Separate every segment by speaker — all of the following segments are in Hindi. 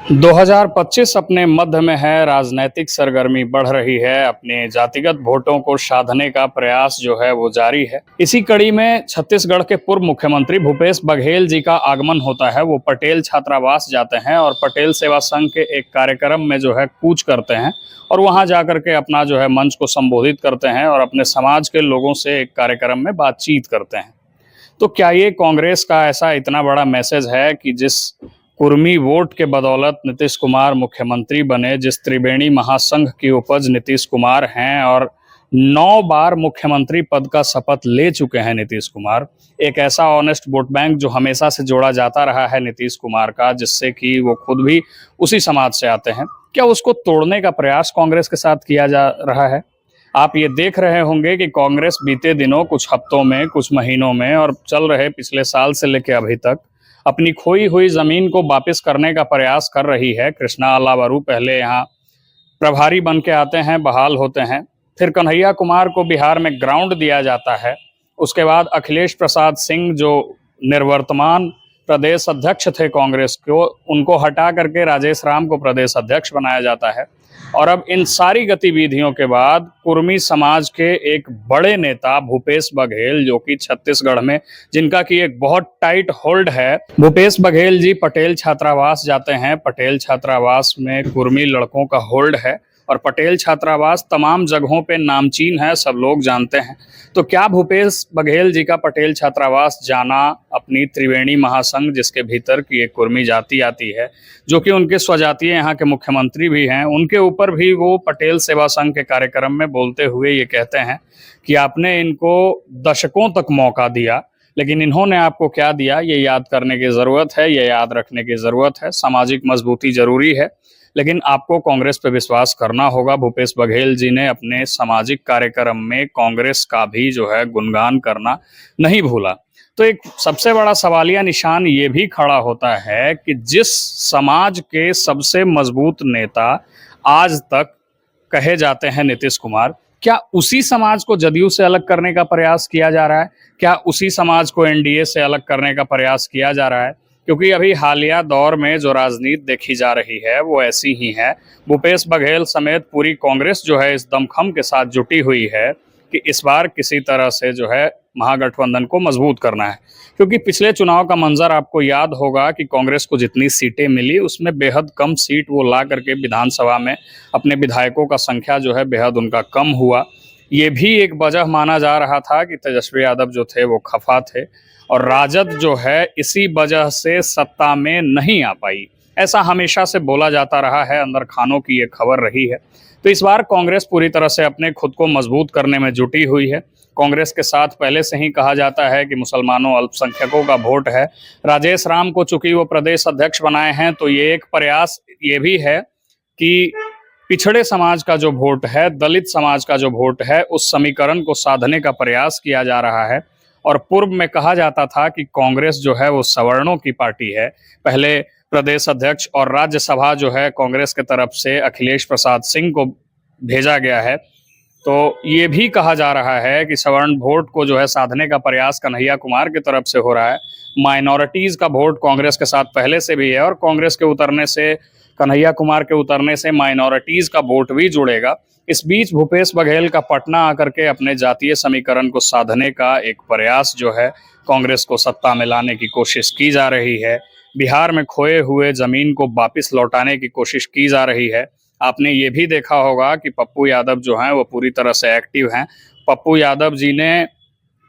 Speaker 1: 2025 अपने मध्य में है, राजनैतिक सरगर्मी बढ़ रही है, अपने जातिगत वोटों को साधने का प्रयास जो है वो जारी है। इसी कड़ी में छत्तीसगढ़ के पूर्व मुख्यमंत्री भूपेश बघेल जी का आगमन होता है। वो पटेल छात्रावास जाते हैं और पटेल सेवा संघ के एक कार्यक्रम में जो है कूच करते हैं और वहां जाकर के अपना जो है मंच को संबोधित करते हैं और अपने समाज के लोगों से एक कार्यक्रम में बातचीत करते हैं। तो क्या ये कांग्रेस का ऐसा इतना बड़ा मैसेज है कि जिस कुर्मी वोट के बदौलत नीतीश कुमार मुख्यमंत्री बने, जिस त्रिवेणी महासंघ की उपज नीतीश कुमार हैं और 9 बार मुख्यमंत्री पद का शपथ ले चुके हैं नीतीश कुमार, एक ऐसा ऑनेस्ट वोट बैंक जो हमेशा से जोड़ा जाता रहा है नीतीश कुमार का, जिससे कि वो खुद भी उसी समाज से आते हैं, क्या उसको तोड़ने का प्रयास कांग्रेस के साथ किया जा रहा है? आप ये देख रहे होंगे कि कांग्रेस बीते दिनों, कुछ हफ्तों में, कुछ महीनों में और चल रहे पिछले साल से लेकर अभी तक अपनी खोई हुई जमीन को वापस करने का प्रयास कर रही है। कृष्णा अल्लावरू पहले यहाँ प्रभारी बन के आते हैं, बहाल होते हैं, फिर कन्हैया कुमार को बिहार में ग्राउंड दिया जाता है। उसके बाद अखिलेश प्रसाद सिंह जो निर्वर्तमान प्रदेश अध्यक्ष थे कांग्रेस को, उनको हटा करके राजेश राम को प्रदेश अध्यक्ष बनाया जाता है। और अब इन सारी गतिविधियों के बाद कुर्मी समाज के एक बड़े नेता भूपेश बघेल, जो कि छत्तीसगढ़ में जिनका कि एक बहुत टाइट होल्ड है, भूपेश बघेल जी पटेल छात्रावास जाते हैं। पटेल छात्रावास में कुर्मी लड़कों का होल्ड है और पटेल छात्रावास तमाम जगहों पे नामचीन है, सब लोग जानते हैं। तो क्या भूपेश बघेल जी का पटेल छात्रावास जाना, अपनी त्रिवेणी महासंघ जिसके भीतर की एक कुर्मी जाति आती है, जो कि उनके स्वजातीय यहाँ के मुख्यमंत्री भी हैं, उनके ऊपर भी वो पटेल सेवा संघ के कार्यक्रम में बोलते हुए ये कहते हैं कि आपने इनको दशकों तक मौका दिया, लेकिन इन्होंने आपको क्या दिया ये याद करने की ज़रूरत है, ये याद रखने की ज़रूरत है। सामाजिक मजबूती जरूरी है, लेकिन आपको कांग्रेस पे विश्वास करना होगा। भूपेश बघेल जी ने अपने सामाजिक कार्यक्रम में कांग्रेस का भी जो है गुणगान करना नहीं भूला। तो एक सबसे बड़ा सवालिया निशान ये भी खड़ा होता है कि जिस समाज के सबसे मजबूत नेता आज तक कहे जाते हैं नीतीश कुमार, क्या उसी समाज को जदयू से अलग करने का प्रयास किया जा रहा है? क्या उसी समाज को एनडीए से अलग करने का प्रयास किया जा रहा है? क्योंकि अभी हालिया दौर में जो राजनीति देखी जा रही है वो ऐसी ही है। भूपेश बघेल समेत पूरी कांग्रेस जो है इस दमखम के साथ जुटी हुई है कि इस बार किसी तरह से जो है महागठबंधन को मजबूत करना है। क्योंकि पिछले चुनाव का मंजर आपको याद होगा कि कांग्रेस को जितनी सीटें मिली उसमें बेहद कम सीट वो ला करके विधानसभा में अपने विधायकों का संख्या जो है बेहद उनका कम हुआ। ये भी एक वजह माना जा रहा था कि तेजस्वी यादव जो थे वो खफा थे और राजद जो है इसी वजह से सत्ता में नहीं आ पाई। ऐसा हमेशा से बोला जाता रहा है, अंदर खानों की ये खबर रही है। तो इस बार कांग्रेस पूरी तरह से अपने खुद को मजबूत करने में जुटी हुई है। कांग्रेस के साथ पहले से ही कहा जाता है कि मुसलमानों अल्पसंख्यकों का वोट है। राजेश राम को चूंकि वो प्रदेश अध्यक्ष बनाए हैं, तो ये एक प्रयास ये भी है कि पिछड़े समाज का जो वोट है, दलित समाज का जो वोट है, उस समीकरण को साधने का प्रयास किया जा रहा है। और पूर्व में कहा जाता था कि कांग्रेस जो है वो सवर्णों की पार्टी है। पहले प्रदेश अध्यक्ष और राज्यसभा जो है कांग्रेस के तरफ से अखिलेश प्रसाद सिंह को भेजा गया है। तो ये भी कहा जा रहा है कि सवर्ण वोट को जो है साधने का प्रयास कन्हैया कुमार की तरफ से हो रहा है। माइनॉरिटीज का वोट कांग्रेस के साथ पहले से भी है और कांग्रेस के उतरने से, कन्हैया कुमार के उतरने से माइनॉरिटीज का वोट भी जुड़ेगा। इस बीच भूपेश बघेल का पटना आकर के अपने जातीय समीकरण को साधने का एक प्रयास जो है कांग्रेस को सत्ता में लाने की कोशिश की जा रही है। बिहार में खोए हुए जमीन को वापस लौटाने की कोशिश की जा रही है। आपने ये भी देखा होगा कि पप्पू यादव जो हैं वो पूरी तरह से एक्टिव हैं। पप्पू यादव जी ने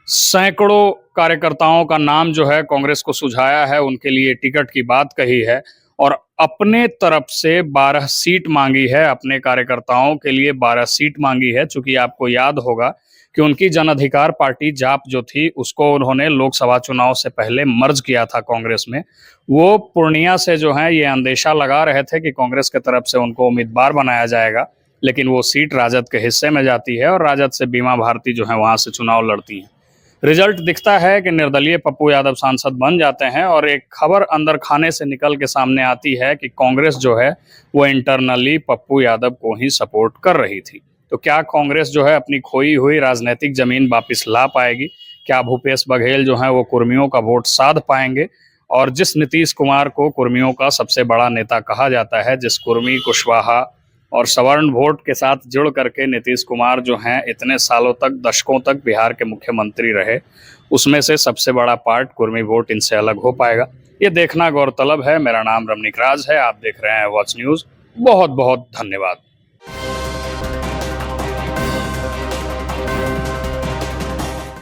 Speaker 1: सैकड़ों कार्यकर्ताओं का नाम जो है कांग्रेस को सुझाया है, उनके लिए टिकट की बात कही है और अपने तरफ से 12 सीट मांगी है, अपने कार्यकर्ताओं के लिए 12 सीट मांगी है। चूंकि आपको याद होगा कि उनकी जन अधिकार पार्टी जाप जो थी उसको उन्होंने लोकसभा चुनाव से पहले मर्ज किया था कांग्रेस में। वो पूर्णिया से जो है ये अंदेशा लगा रहे थे कि कांग्रेस के तरफ से उनको उम्मीदवार बनाया जाएगा, लेकिन वो सीट राजद के हिस्से में जाती है और राजद से बीमा भारती जो है वहां से चुनाव लड़ती हैं। रिजल्ट दिखता है कि निर्दलीय पप्पू यादव सांसद बन जाते हैं और एक खबर अंदर खाने से निकल के सामने आती है कि कांग्रेस जो है वो इंटरनली पप्पू यादव को ही सपोर्ट कर रही थी। तो क्या कांग्रेस जो है अपनी खोई हुई राजनीतिक जमीन वापस ला पाएगी? क्या भूपेश बघेल जो है वो कुर्मियों का वोट साध पाएंगे? और जिस नीतीश कुमार को कुर्मियों का सबसे बड़ा नेता कहा जाता है, जिस कुर्मी, कुशवाहा और सवर्ण वोट के साथ जुड़ करके नीतीश कुमार जो हैं इतने सालों तक, दशकों तक बिहार के मुख्यमंत्री रहे, उसमें से सबसे बड़ा पार्ट कुर्मी वोट इनसे अलग हो पाएगा, ये देखना गौरतलब है। मेरा नाम रमनिक राज है, आप देख रहे हैं वॉच न्यूज़। बहुत बहुत धन्यवाद।